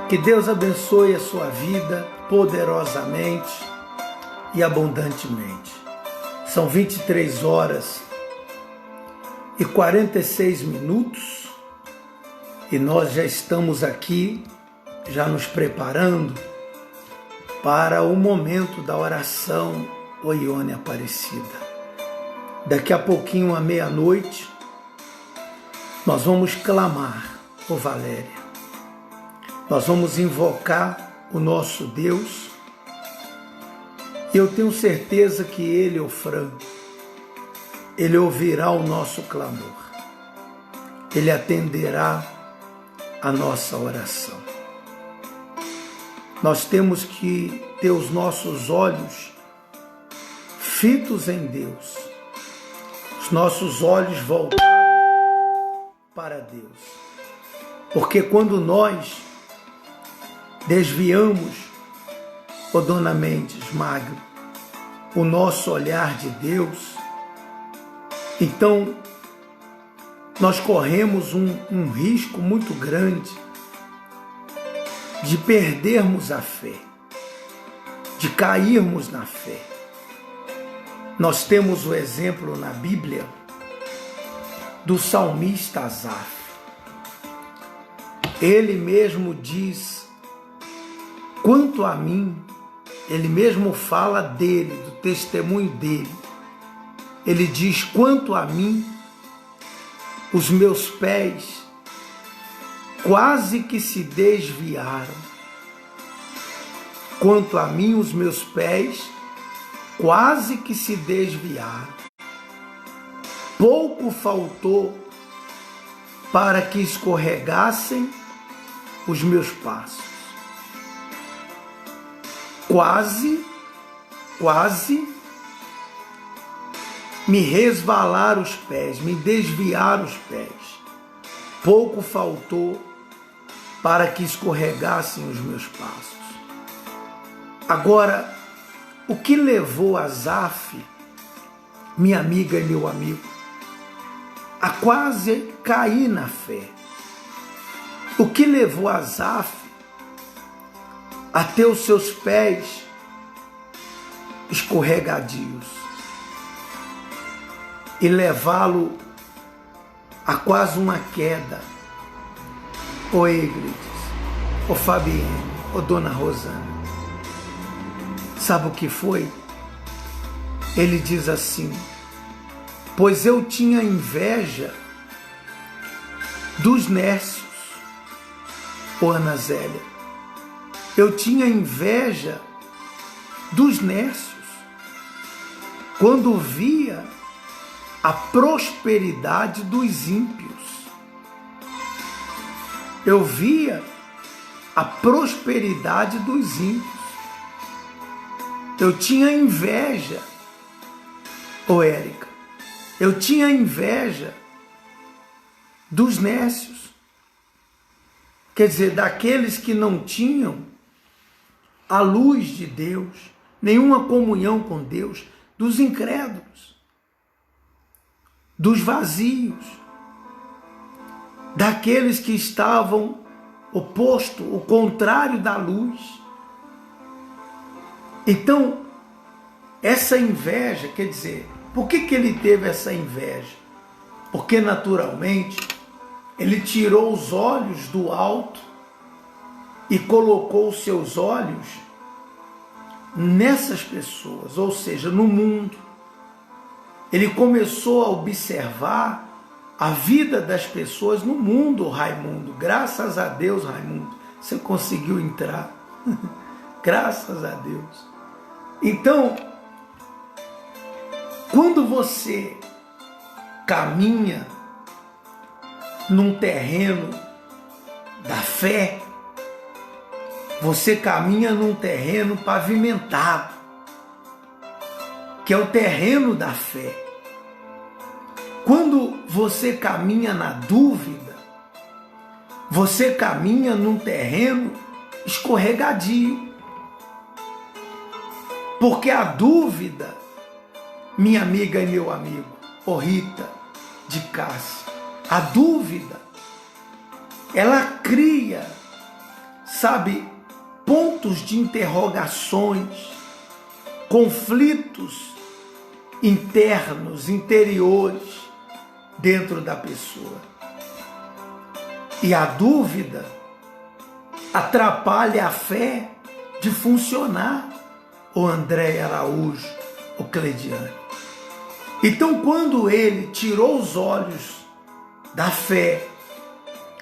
Que Deus abençoe a sua vida poderosamente e abundantemente. São 23 horas e 46 minutos e nós já estamos aqui, já nos preparando para o momento da oração Oione Aparecida. Daqui a pouquinho, à meia-noite, nós vamos clamar, ô Valéria. Nós vamos invocar o nosso Deus e eu tenho certeza que Ele, ô Fran, Ele ouvirá o nosso clamor. Ele atenderá a nossa oração. Nós temos que ter os nossos olhos fitos em Deus, os nossos olhos voltados para Deus. Porque quando nós desviamos, ô Dona Mendes Magno, o nosso olhar de Deus, então nós corremos um risco muito grande de perdermos a fé, de cairmos na fé. Nós temos o exemplo na Bíblia do salmista Asaf. Ele mesmo diz: quanto a mim, ele mesmo fala dele, do testemunho dele. Ele diz: quanto a mim, os meus pés quase que se desviaram. Quanto a mim, os meus pés quase que se desviaram. Pouco faltou para que escorregassem os meus passos. Quase me resvalar os pés, me desviar os pés. Pouco faltou para que escorregassem os meus passos. Agora, o que levou Asaf, minha amiga e meu amigo, a quase cair na fé? O que levou Asaf a ter os seus pés escorregadios e levá-lo a quase uma queda? Ô Egrides, ô Fabienne, ô Dona Rosana, sabe o que foi? Ele diz assim: pois eu tinha inveja dos nércios, ô Ana Zélia. Eu tinha inveja dos nércios quando via a prosperidade dos ímpios. Eu via a prosperidade dos ímpios. Eu tinha inveja, ô Érica, eu tinha inveja dos nércios. Quer dizer, daqueles que não tinham a luz de Deus, nenhuma comunhão com Deus, dos incrédulos, dos vazios, daqueles que estavam oposto, o contrário da luz. Então, essa inveja, quer dizer, por que ele teve essa inveja? Porque naturalmente ele tirou os olhos do alto e colocou os seus olhos nessas pessoas, ou seja, no mundo. Ele começou a observar a vida das pessoas no mundo, Raimundo. Graças a Deus, Raimundo, você conseguiu entrar. Graças a Deus. Então, quando você caminha num terreno da fé, você caminha num terreno pavimentado, que é o terreno da fé. Quando você caminha na dúvida, você caminha num terreno escorregadio. Porque a dúvida, minha amiga e meu amigo, ô Rita de Cássia, a dúvida, ela cria sabe, pontos de interrogações, conflitos internos, interiores dentro da pessoa. E a dúvida atrapalha a fé de funcionar, o André Araújo, o Cleidiane. Então, quando ele tirou os olhos da fé,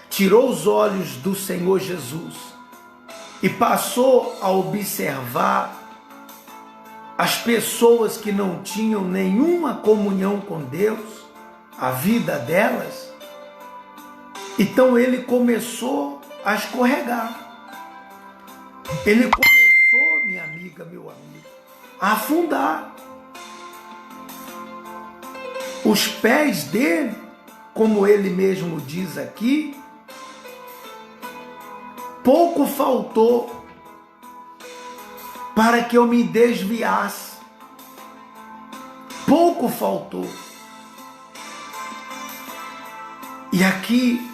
tirou os olhos do Senhor Jesus e passou a observar as pessoas que não tinham nenhuma comunhão com Deus, a vida delas, então ele começou a escorregar. Ele começou, minha amiga, meu amigo, a afundar. Os pés dele, como ele mesmo diz aqui, pouco faltou para que eu me desviasse. Pouco faltou. E aqui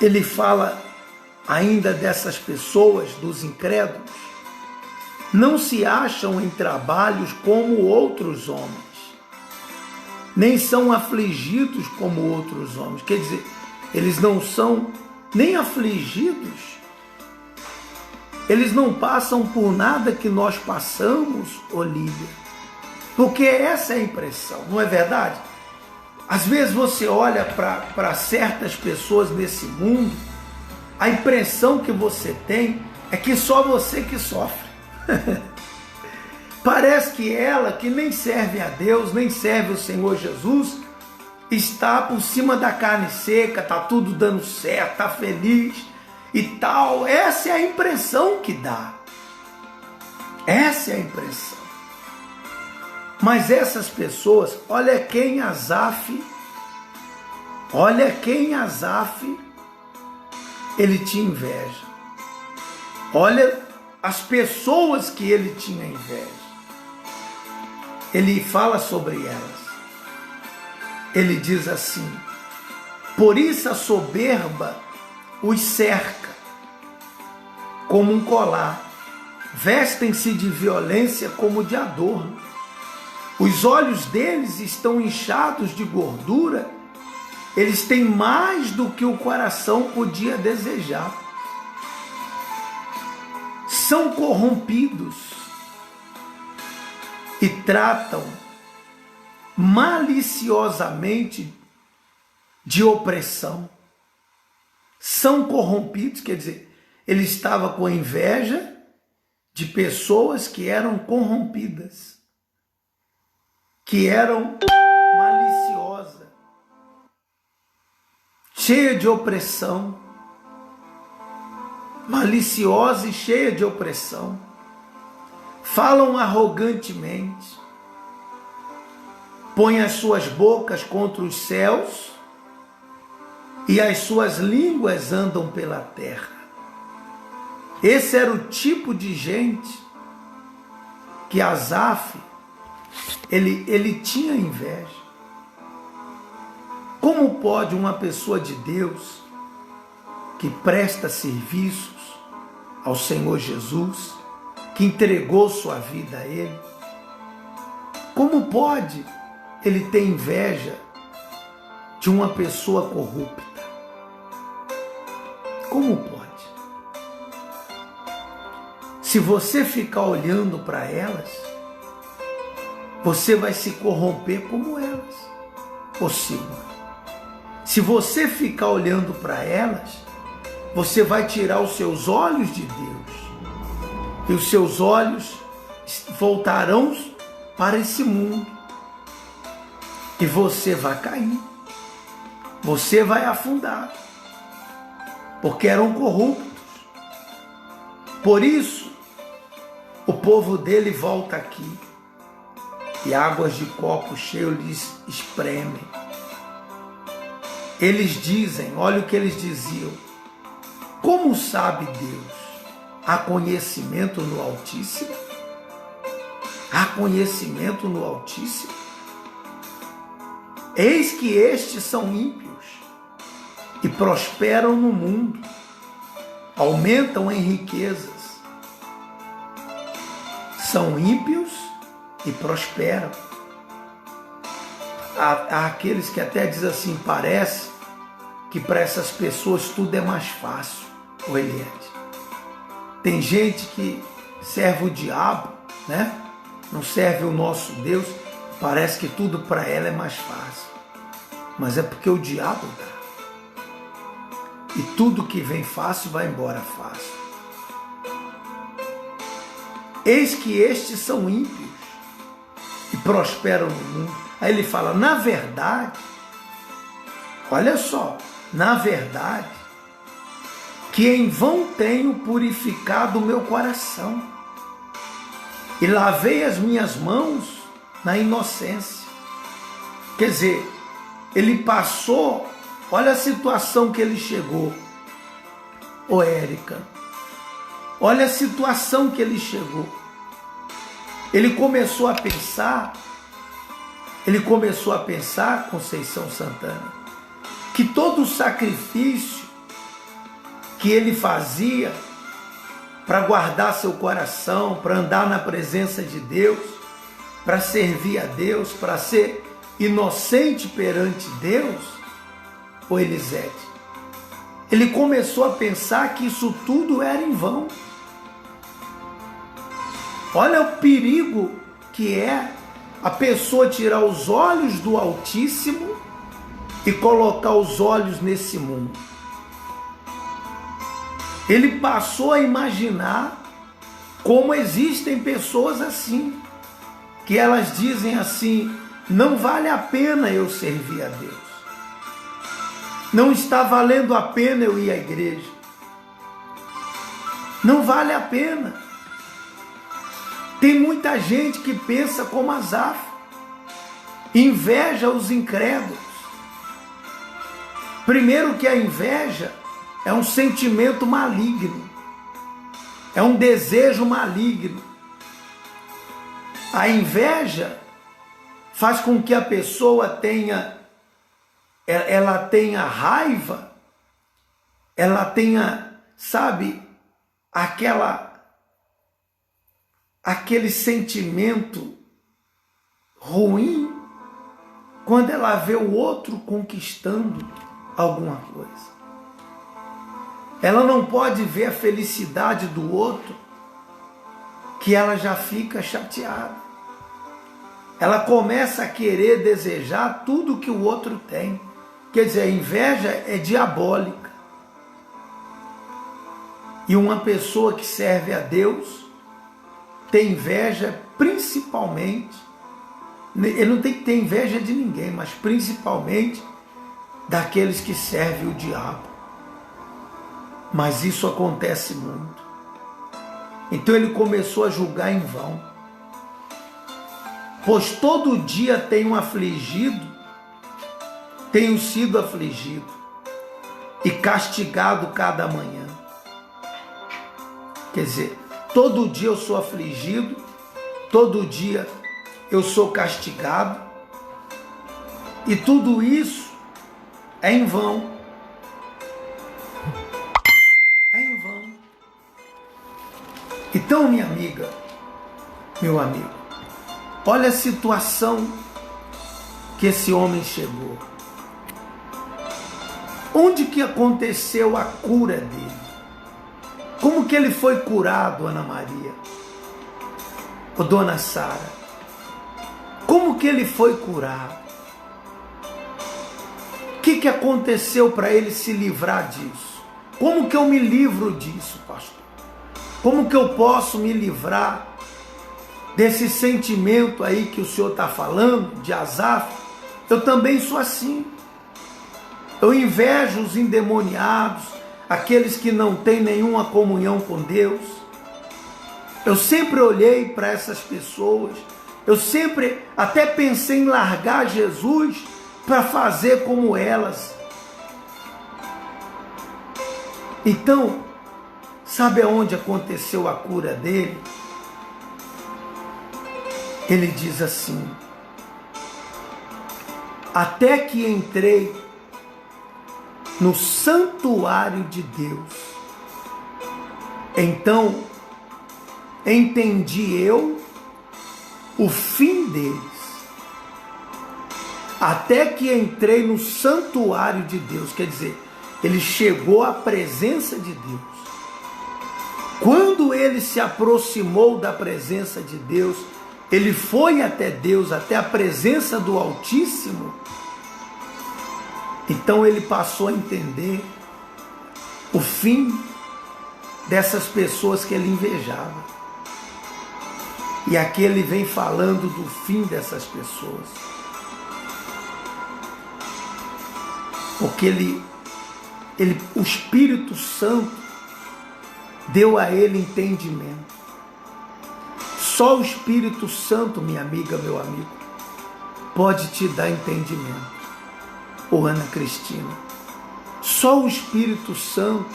ele fala ainda dessas pessoas, dos incrédulos, não se acham em trabalhos como outros homens, nem são afligidos como outros homens. Quer dizer, eles não são nem afligidos, eles não passam por nada que nós passamos, Olívia, porque essa é a impressão, não é verdade? Às vezes você olha para certas pessoas nesse mundo, a impressão que você tem é que só você que sofre. Parece que ela, que nem serve a Deus, nem serve o Senhor Jesus, está por cima da carne seca, está tudo dando certo, está feliz e tal. Essa é a impressão que dá. Essa é a impressão. Mas essas pessoas, olha quem Asaf, ele tinha inveja. Olha as pessoas que ele tinha inveja. Ele fala sobre elas. Ele diz assim: por isso a soberba os cerca como um colar, vestem-se de violência como de adorno. Os olhos deles estão inchados de gordura, eles têm mais do que o coração podia desejar. São corrompidos e tratam maliciosamente de opressão. São corrompidos, quer dizer, ele estava com inveja de pessoas que eram corrompidas, que eram maliciosas, cheia de opressão, maliciosa e cheia de opressão, falam arrogantemente, põem as suas bocas contra os céus e as suas línguas andam pela terra. Esse era o tipo de gente que Asaf, ele tinha inveja. Como pode uma pessoa de Deus que presta serviços ao Senhor Jesus, que entregou sua vida a Ele, como pode ele ter inveja de uma pessoa corrupta? Como pode? Se você ficar olhando para elas, você vai se corromper como elas. Possível. Se você ficar olhando para elas, você vai tirar os seus olhos de Deus. E os seus olhos voltarão para esse mundo. E você vai cair. Você vai afundar. Porque eram corruptos. Por isso, o povo dele volta aqui. E águas de copo cheio lhes espremem. Eles dizem, olha o que eles diziam: como sabe Deus? Há conhecimento no Altíssimo? Há conhecimento no Altíssimo? Eis que estes são ímpios e prosperam no mundo. aumentam em riquezas. São ímpios e prosperam. Há aqueles que até dizem assim, parece que para essas pessoas tudo é mais fácil, o Eliette. Tem gente que serve o diabo, né? Não serve o nosso Deus, parece que tudo para ela é mais fácil. Mas é porque o diabo dá. E tudo que vem fácil vai embora fácil. Eis que estes são ímpios e prosperam no mundo. Aí ele fala, na verdade, olha só, na verdade, que em vão tenho purificado o meu coração e lavei as minhas mãos na inocência. Quer dizer, ele passou, olha a situação que ele chegou. Ô Érica, olha a situação que ele chegou. Ele começou a pensar, Conceição Santana, que todo o sacrifício que ele fazia para guardar seu coração, para andar na presença de Deus, para servir a Deus, para ser inocente perante Deus, ô Elisete, ele começou a pensar que isso tudo era em vão. Olha o perigo que é a pessoa tirar os olhos do Altíssimo e colocar os olhos nesse mundo. Ele passou a imaginar como existem pessoas assim, que elas dizem assim, não vale a pena eu servir a Deus. Não está valendo a pena eu ir à igreja. Não vale a pena. Tem muita gente que pensa como Asaf, inveja os incrédulos. Primeiro que a inveja é um sentimento maligno, é um desejo maligno. A inveja faz com que a pessoa tenha raiva, ela tenha, sabe, aquele sentimento ruim quando ela vê o outro conquistando alguma coisa. Ela não pode ver a felicidade do outro, que ela já fica chateada. Ela começa a querer desejar tudo que o outro tem. Quer dizer, a inveja é diabólica. E uma pessoa que serve a Deus tem inveja principalmente, ele não tem que ter inveja de ninguém, mas principalmente daqueles que servem o diabo. Mas isso acontece muito. Então ele começou a julgar em vão. Pois todo dia tenho sido afligido e castigado cada manhã. Quer dizer, todo dia eu sou afligido, todo dia eu sou castigado, e tudo isso é em vão. É em vão. Então, minha amiga, meu amigo, olha a situação que esse homem chegou. Onde que aconteceu a cura dele? Como que ele foi curado, Ana Maria? Ou Dona Sara? Como que ele foi curado? O que aconteceu para ele se livrar disso? Como que eu me livro disso, pastor? Como que eu posso me livrar desse sentimento aí que o senhor está falando, de Asaf? Eu também sou assim. Eu invejo os endemoniados, aqueles que não têm nenhuma comunhão com Deus. Eu sempre olhei para essas pessoas, eu sempre até pensei em largar Jesus para fazer como elas. Então, sabe aonde aconteceu a cura dele? Ele diz assim: até que entrei no santuário de Deus Então, entendi eu o fim deles, até que entrei no santuário de Deus, quer dizer, ele chegou à presença de Deus. Quando ele se aproximou da presença de Deus, ele foi até Deus, até a presença do Altíssimo, então ele passou a entender o fim dessas pessoas que ele invejava. E aqui ele vem falando do fim dessas pessoas. Porque o Espírito Santo deu a ele entendimento. Só o Espírito Santo, minha amiga, meu amigo, pode te dar entendimento. Ô Ana Cristina, só o Espírito Santo,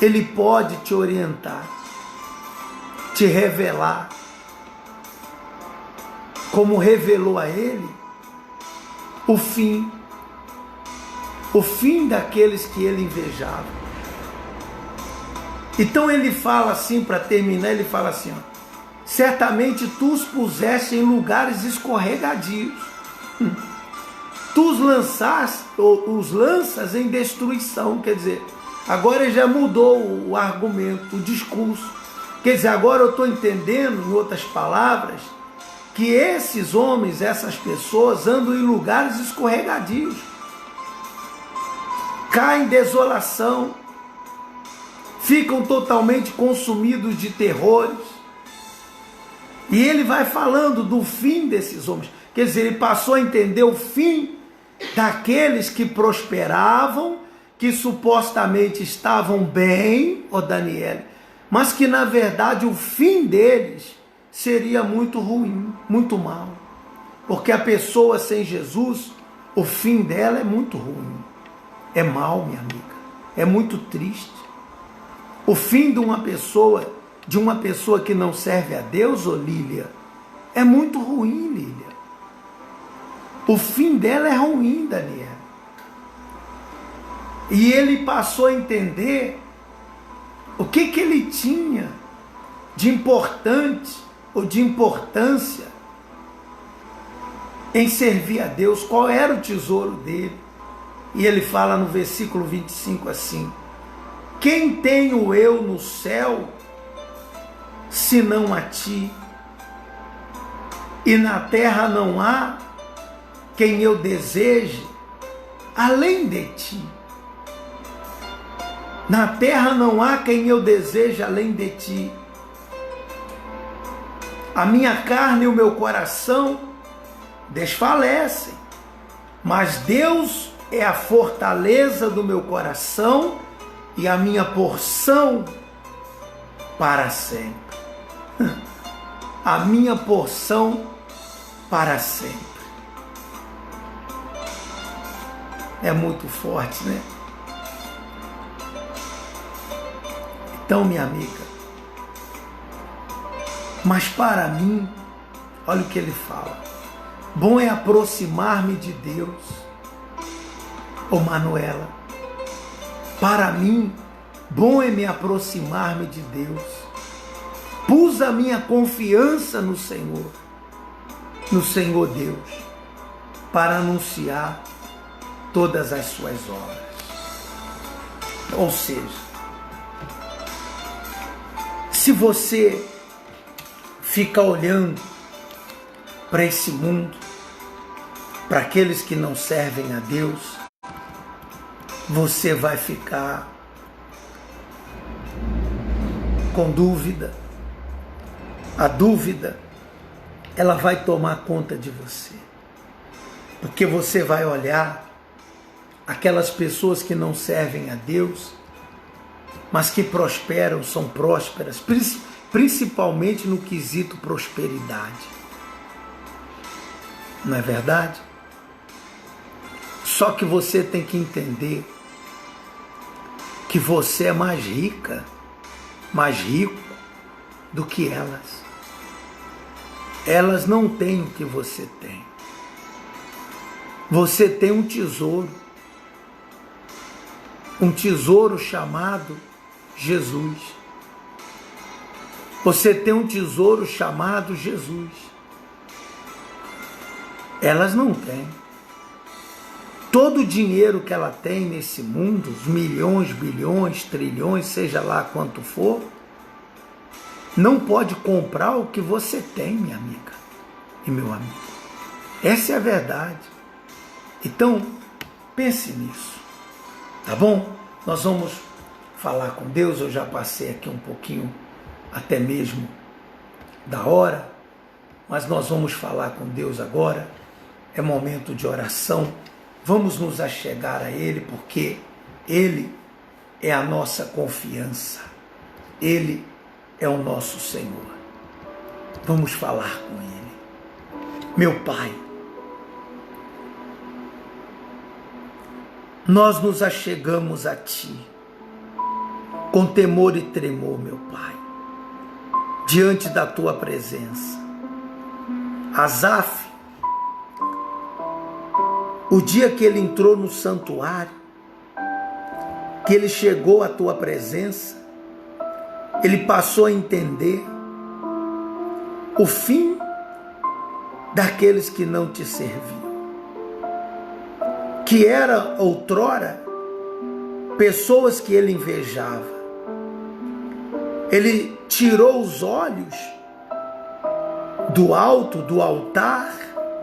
ele pode te orientar, te revelar, como revelou a ele o fim daqueles que ele invejava. Então ele fala assim, para terminar, ele fala assim, ó, certamente tu os puseste em lugares escorregadios, tu os lanças em destruição, quer dizer, agora ele já mudou o argumento, o discurso. Quer dizer, agora eu estou entendendo, em outras palavras, que esses homens, essas pessoas, andam em lugares escorregadios, caem em desolação, ficam totalmente consumidos de terrores. E ele vai falando do fim desses homens. Quer dizer, ele passou a entender o fim daqueles que prosperavam, que supostamente estavam bem, ó Daniel, mas que na verdade o fim deles seria muito ruim, muito mal. Porque a pessoa sem Jesus, o fim dela é muito ruim. É mal, minha amiga. É muito triste. O fim de uma pessoa que não serve a Deus, ô Lília, é muito ruim, Lília. O fim dela é ruim, Daniel. E ele passou a entender o que ele tinha de importante ou de importância em servir a Deus, qual era o tesouro dele. E ele fala no versículo 25 assim: quem tenho eu no céu, senão a ti? E na terra não há quem eu deseje além de ti. Na terra não há quem eu deseje além de ti. A minha carne e o meu coração desfalecem, mas Deus é a fortaleza do meu coração e a minha porção para sempre. A minha porção para sempre. É muito forte, né? Então, minha amiga, mas para mim, olha o que ele fala: bom é aproximar-me de Deus. Ô Manuela, para mim, bom é me aproximar-me de Deus. Pus a minha confiança no Senhor Deus, para anunciar todas as suas obras. Ou seja, se você fica olhando para esse mundo, para aqueles que não servem a Deus, você vai ficar com dúvida. A dúvida, ela vai tomar conta de você. Porque você vai olhar aquelas pessoas que não servem a Deus, mas que prosperam, são prósperas, principalmente no quesito prosperidade. Não é verdade? Só que você tem que entender que você é mais rica, mais rico do que elas. Elas não têm o que você tem. Você tem um tesouro chamado Jesus. Você tem um tesouro chamado Jesus. Elas não têm. Todo o dinheiro que ela tem nesse mundo, os milhões, bilhões, trilhões, seja lá quanto for, não pode comprar o que você tem, minha amiga e meu amigo. Essa é a verdade. Então, pense nisso, tá bom? Nós vamos falar com Deus. Eu já passei aqui um pouquinho, até mesmo da hora, mas nós vamos falar com Deus agora. É momento de oração. Vamos nos achegar a Ele, porque Ele é a nossa confiança. Ele é o nosso Senhor. Vamos falar com Ele. Meu Pai, nós nos achegamos a Ti, com temor e tremor, meu Pai, diante da Tua presença. Asaf, o dia que ele entrou no santuário, que ele chegou à Tua presença, ele passou a entender o fim daqueles que não te serviam, que era outrora pessoas que ele invejava. Ele tirou os olhos do alto, do altar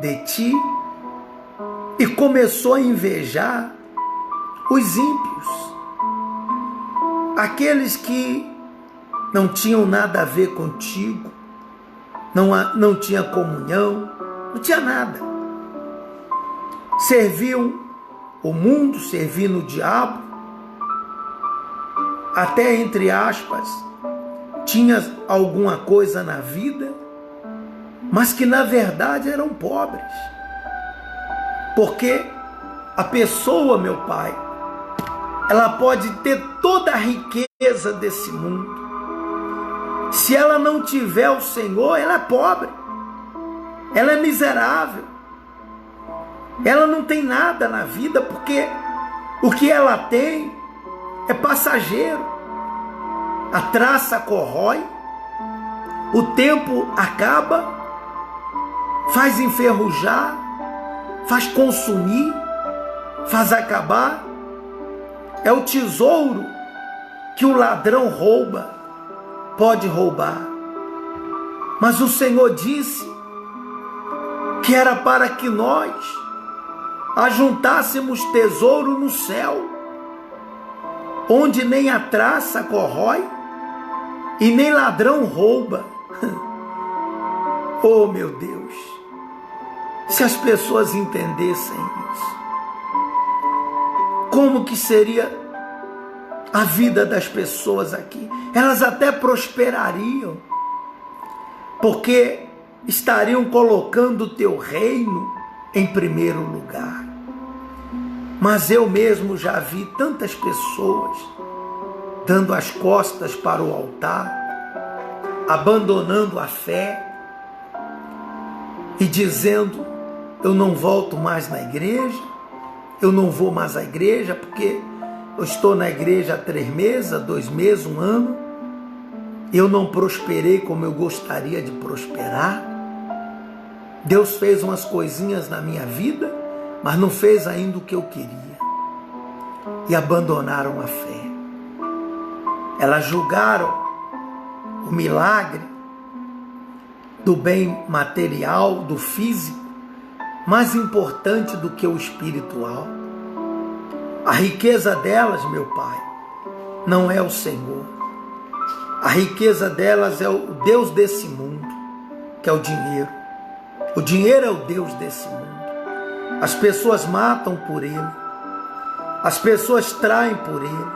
de Ti, e começou a invejar os ímpios, aqueles que não tinham nada a ver contigo, não tinha comunhão, não tinha nada. Serviam o mundo, serviam o diabo, até entre aspas, tinha alguma coisa na vida, mas que na verdade eram pobres. Porque a pessoa, meu Pai, ela pode ter toda a riqueza desse mundo. Se ela não tiver o Senhor, ela é pobre. Ela é miserável. Ela não tem nada na vida, porque o que ela tem é passageiro. A traça corrói, o tempo acaba, faz enferrujar, faz consumir, faz acabar. É o tesouro que o ladrão rouba, pode roubar. Mas o Senhor disse que era para que nós ajuntássemos tesouro no céu, onde nem a traça corrói e nem ladrão rouba. Oh, meu Deus! Se as pessoas entendessem isso, como que seria a vida das pessoas aqui? Elas até prosperariam, porque estariam colocando o Teu reino em primeiro lugar. Mas eu mesmo já vi tantas pessoas dando as costas para o altar, abandonando a fé e dizendo: eu não volto mais na igreja, eu não vou mais à igreja porque eu estou na igreja há 3 meses, 2 meses, 1 ano, eu não prosperei como eu gostaria de prosperar. Deus fez umas coisinhas na minha vida, mas não fez ainda o que eu queria. E abandonaram a fé. Elas julgaram o milagre do bem material, do físico, mais importante do que o espiritual. A riqueza delas, meu Pai, não é o Senhor. A riqueza delas é o Deus desse mundo, que é o dinheiro. O dinheiro é o Deus desse mundo. As pessoas matam por ele. As pessoas traem por ele.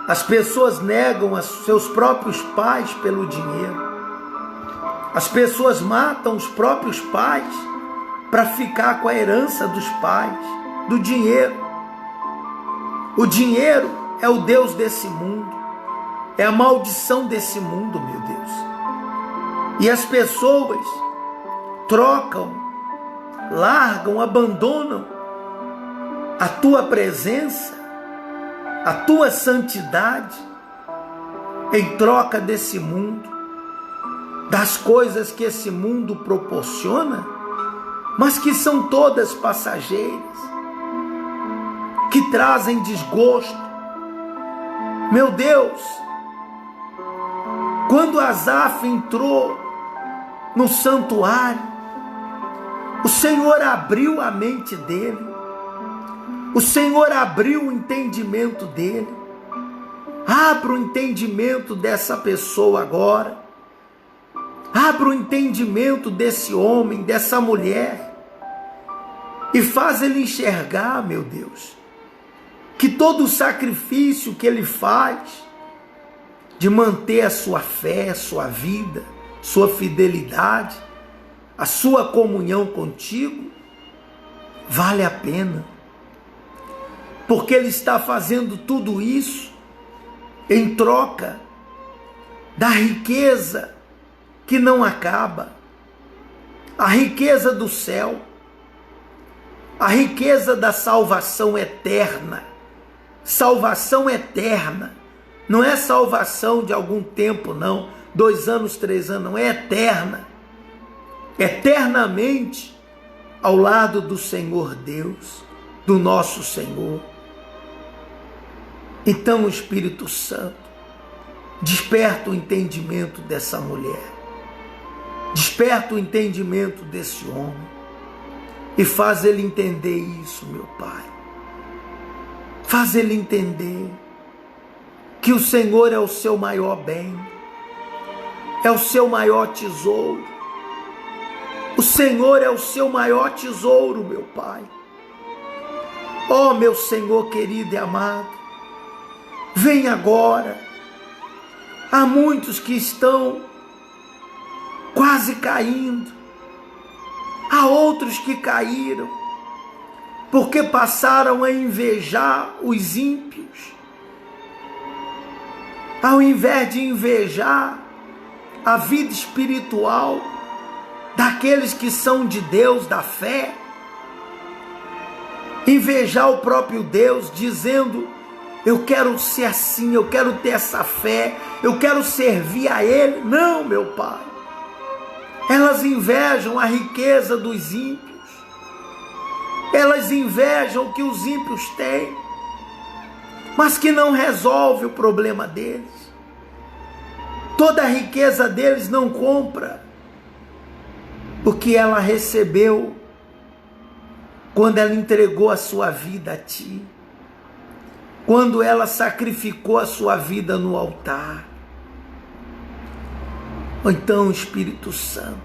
As pessoas negam a seus próprios pais pelo dinheiro. As pessoas matam os próprios pais para ficar com a herança dos pais, do dinheiro. O dinheiro é o Deus desse mundo. É a maldição desse mundo, meu Deus. E as pessoas trocam, largam, abandonam a Tua presença, a Tua santidade, em troca desse mundo, das coisas que esse mundo proporciona, mas que são todas passageiras, que trazem desgosto. Meu Deus, quando Asaf entrou no santuário, o Senhor abriu a mente dele, o Senhor abriu o entendimento dele. Abra o entendimento dessa pessoa agora, abra o entendimento desse homem, dessa mulher, e faz ele enxergar, meu Deus, que todo o sacrifício que ele faz de manter a sua fé, a sua vida, sua fidelidade, a sua comunhão contigo, vale a pena. Porque ele está fazendo tudo isso em troca da riqueza que não acaba, a riqueza do céu, a riqueza da salvação eterna. Salvação eterna, não é salvação de algum tempo não, 2 anos, 3 anos, não, é eterna, eternamente ao lado do Senhor Deus, do nosso Senhor. Então o Espírito Santo desperta o entendimento dessa mulher, desperta o entendimento desse homem e faz ele entender isso, meu Pai. Faz ele entender que o Senhor é o seu maior bem, é o seu maior tesouro. O Senhor é o seu maior tesouro, meu Pai. Oh, meu Senhor querido e amado, vem agora. Há muitos que estão quase caindo, há outros que caíram, porque passaram a invejar os ímpios, ao invés de invejar a vida espiritual daqueles que são de Deus, da fé, invejar o próprio Deus, dizendo: eu quero ser assim, eu quero ter essa fé, eu quero servir a Ele. Não, meu Pai, elas invejam a riqueza dos ímpios, elas invejam o que os ímpios têm, mas que não resolve o problema deles. Toda a riqueza deles não compra o que ela recebeu quando ela entregou a sua vida a Ti, quando ela sacrificou a sua vida no altar. Então, Espírito Santo,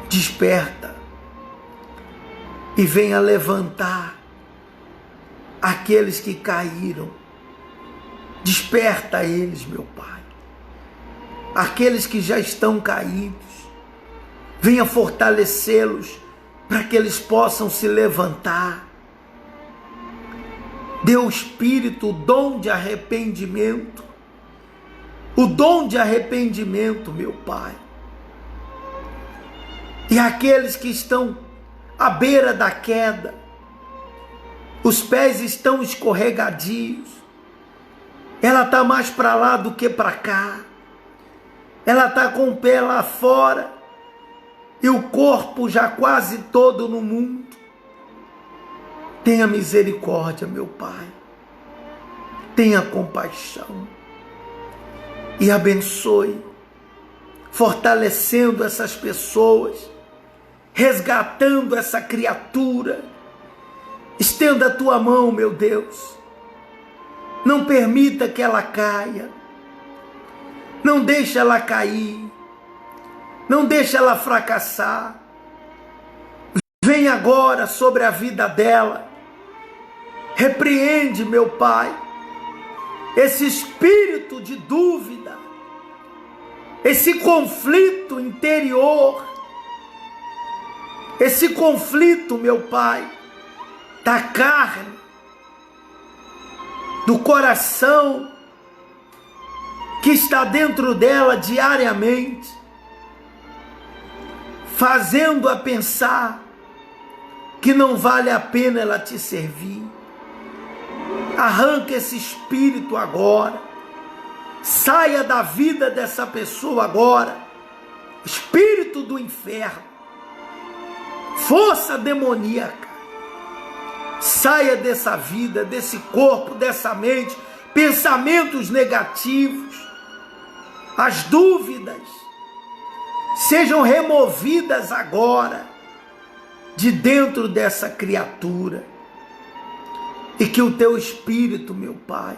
desperta e venha levantar aqueles que caíram. Desperta eles, meu Pai. Aqueles que já estão caídos, venha fortalecê-los para que eles possam se levantar. Dê ao Espírito o dom de arrependimento, o dom de arrependimento, meu Pai. E aqueles que estão à beira da queda, os pés estão escorregadios, ela está mais para lá do que para cá, ela está com o pé lá fora e o corpo já quase todo no mundo. Tenha misericórdia, meu Pai, tenha compaixão e abençoe, fortalecendo essas pessoas, resgatando essa criatura. Estenda a tua mão, meu Deus, não permita que ela caia, não deixe ela cair, não deixe ela fracassar. Vem agora sobre a vida dela, repreende, meu Pai, esse espírito de dúvida, esse conflito interior, esse conflito, meu Pai, da carne, do coração, que está dentro dela diariamente, fazendo-a pensar que não vale a pena ela te servir. Arranca esse espírito agora, saia da vida dessa pessoa agora, espírito do inferno, força demoníaca, saia dessa vida, desse corpo, dessa mente, pensamentos negativos, as dúvidas, sejam removidas agora, de dentro dessa criatura, e que o teu Espírito, meu Pai,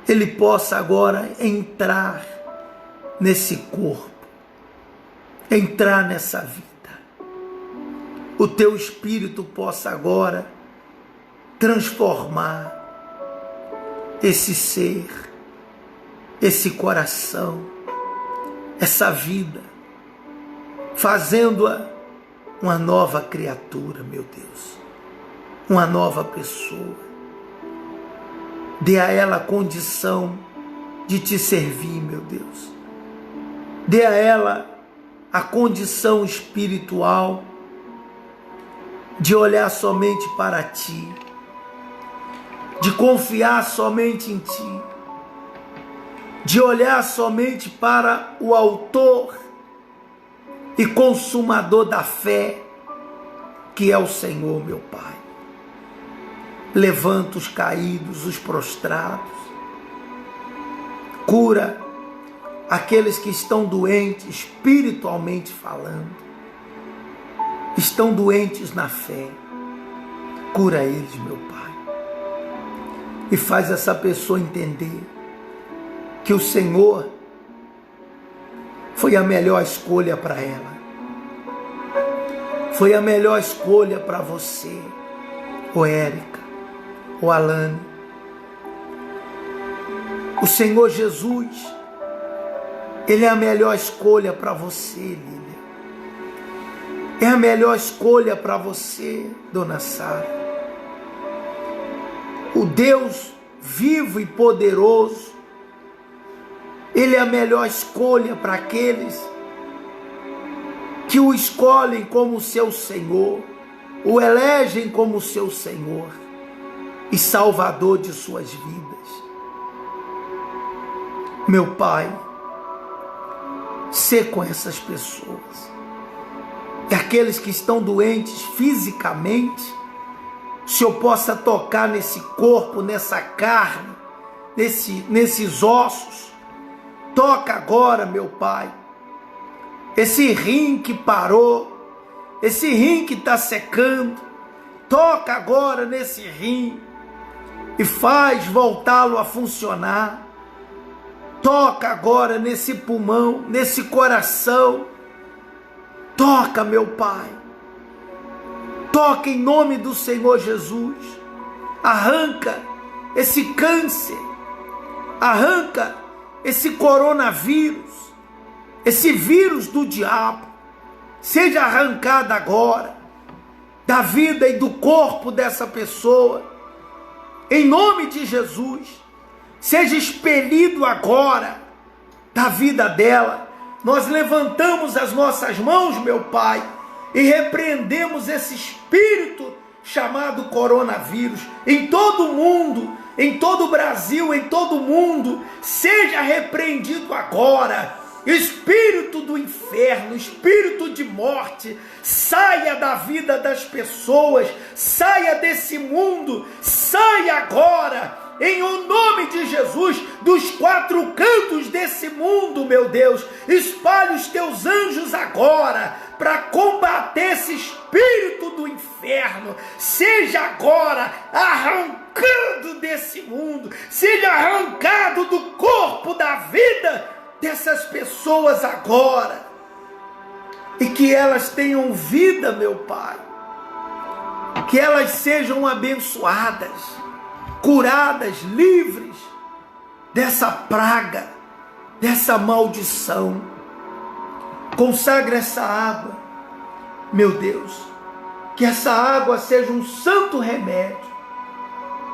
ele possa agora entrar nesse corpo, entrar nessa vida. O teu Espírito possa agora transformar esse ser, esse coração, essa vida, fazendo-a uma nova criatura, meu Deus, uma nova pessoa. Dê a ela a condição de te servir, meu Deus. Dê a ela a condição espiritual de olhar somente para ti, de confiar somente em ti, de olhar somente para o autor e consumador da fé, que é o Senhor, meu Pai. Levanta os caídos, os prostrados, cura aqueles que estão doentes, espiritualmente falando, estão doentes na fé, cura eles, meu Pai, e faz essa pessoa entender que o Senhor foi a melhor escolha para ela, foi a melhor escolha para você, ô Érica, ô Alane. O Senhor Jesus, ele é a melhor escolha para você, Lília. É a melhor escolha para você, Dona Sara. O Deus vivo e poderoso, ele é a melhor escolha para aqueles que o escolhem como seu Senhor, o elegem como seu Senhor e Salvador de suas vidas. Meu Pai, sê com essas pessoas. E aqueles que estão doentes fisicamente, o Senhor possa tocar nesse corpo, nessa carne, nesses ossos. Toca agora, meu Pai, esse rim que parou, esse rim que está secando. Toca agora nesse rim e faz voltá-lo a funcionar. Toca agora nesse pulmão, nesse coração. Toca, meu Pai. Toca em nome do Senhor Jesus. Arranca esse câncer. Arranca esse coronavírus. Esse vírus do diabo. Seja arrancado agora da vida e do corpo dessa pessoa. Em nome de Jesus. Seja expelido agora da vida dela. Nós levantamos as nossas mãos, meu Pai, e repreendemos esse espírito chamado coronavírus em todo o mundo, em todo o Brasil, em todo o mundo. Seja repreendido agora. Espírito do inferno, espírito de morte, saia da vida das pessoas, saia desse mundo, saia agora, em o nome de Jesus, dos quatro cantos desse mundo, meu Deus. Espalhe os teus anjos agora, para combater esse espírito do inferno. Seja agora arrancado desse mundo, seja arrancado do corpo da vida dessas pessoas agora, e que elas tenham vida, meu Pai, que elas sejam abençoadas, curadas, livres dessa praga, dessa maldição. Consagra essa água, meu Deus, que essa água seja um santo remédio,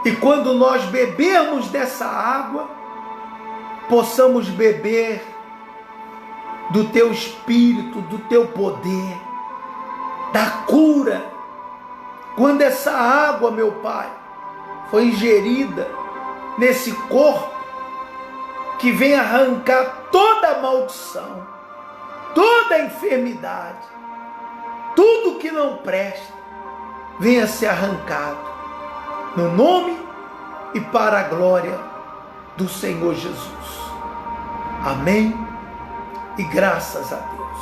e quando nós bebermos dessa água, possamos beber do teu espírito, do teu poder, da cura. Quando essa água, meu Pai, foi ingerida nesse corpo, que venha arrancar toda maldição, toda enfermidade, tudo que não presta, venha ser arrancado, no nome e para a glória do Senhor Jesus. Amém? E graças a Deus.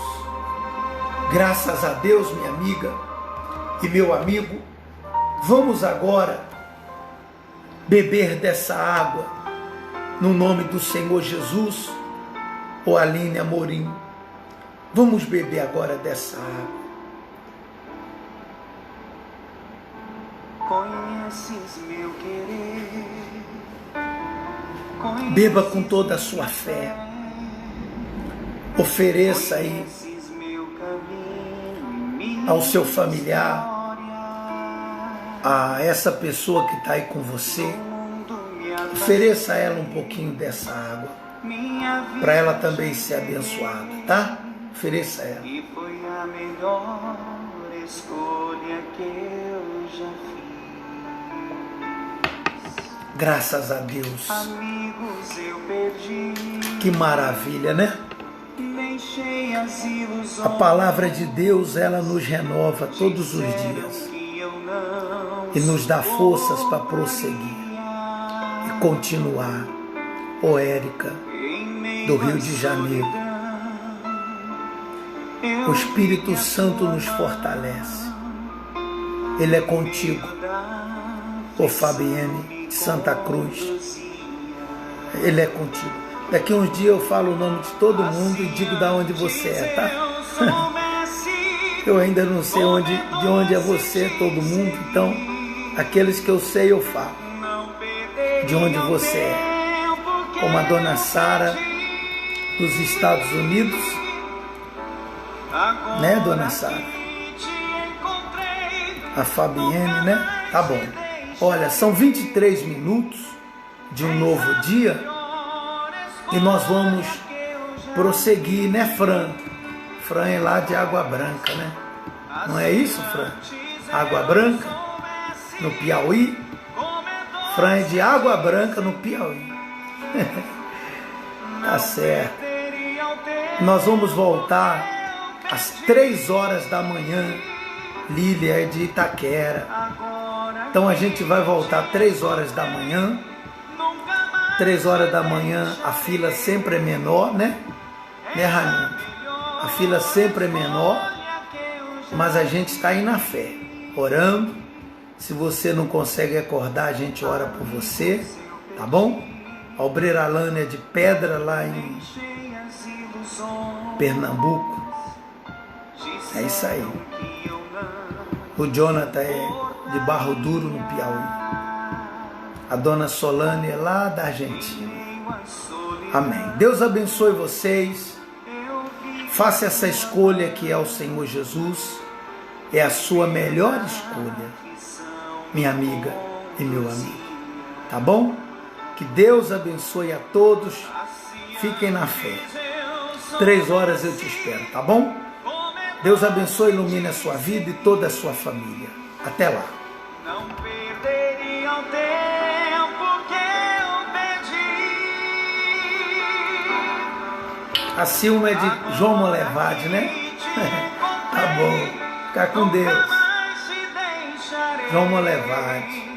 Graças a Deus, minha amiga e meu amigo. Vamos agora beber dessa água, no nome do Senhor Jesus. Ô Aline Amorim, vamos beber agora dessa água. Conheces meu querer, beba com toda a sua fé. Ofereça aí ao seu familiar, a essa pessoa que está aí com você. Ofereça a ela um pouquinho dessa água, para ela também ser abençoada, tá? Ofereça a ela. E foi a melhor escolha que eu já fiz. Graças a Deus. Amigos eu perdi, Que maravilha, né? deixei as ilusões. A palavra de Deus, ela nos renova todos os dias Que eu não e nos dá forças para prosseguir e continuar. Ô Érica, do Rio de Janeiro, o Espírito Santo nos fortalece. Ele é contigo. Ô Fabienne de Santa Cruz, Ele é contigo. Daqui uns dias eu falo o nome de todo mundo e digo de onde você é, tá? Eu ainda não sei de onde é você, todo mundo, então aqueles que eu sei eu falo de onde você é. Como a dona Sara dos Estados Unidos, né, dona Sara? A Fabienne, né? Tá bom. Olha, são 23 minutos de um novo dia e nós vamos prosseguir, né, Fran? Fran é lá de Água Branca, né? Não é isso, Fran? Água Branca, no Piauí. Fran é de Água Branca, no Piauí. Tá certo. Nós vamos voltar às 3 horas da manhã. Lília é de Itaquera. Então a gente vai voltar 3 horas da manhã. 3 horas da manhã a fila sempre é menor, né? Né, Raimundo? A fila sempre é menor, mas a gente está aí na fé, orando. Se você não consegue acordar, a gente ora por você, tá bom? A obreira Alane é de Pedra, lá em Pernambuco. É isso aí. O Jonathan é de Barro Duro, no Piauí. A dona Solane é lá da Argentina. Amém. Deus abençoe vocês. Faça essa escolha que é o Senhor Jesus. É a sua melhor escolha, minha amiga e meu amigo. Tá bom? Que Deus abençoe a todos. Fiquem na fé. 3 horas eu te espero, tá bom? Deus abençoe e ilumine a sua vida e toda a sua família. Até lá. Não perderia o tempo que eu perdi. A Silma é de João Molevade, né? Tá bom. Fica com Deus. João Molevade.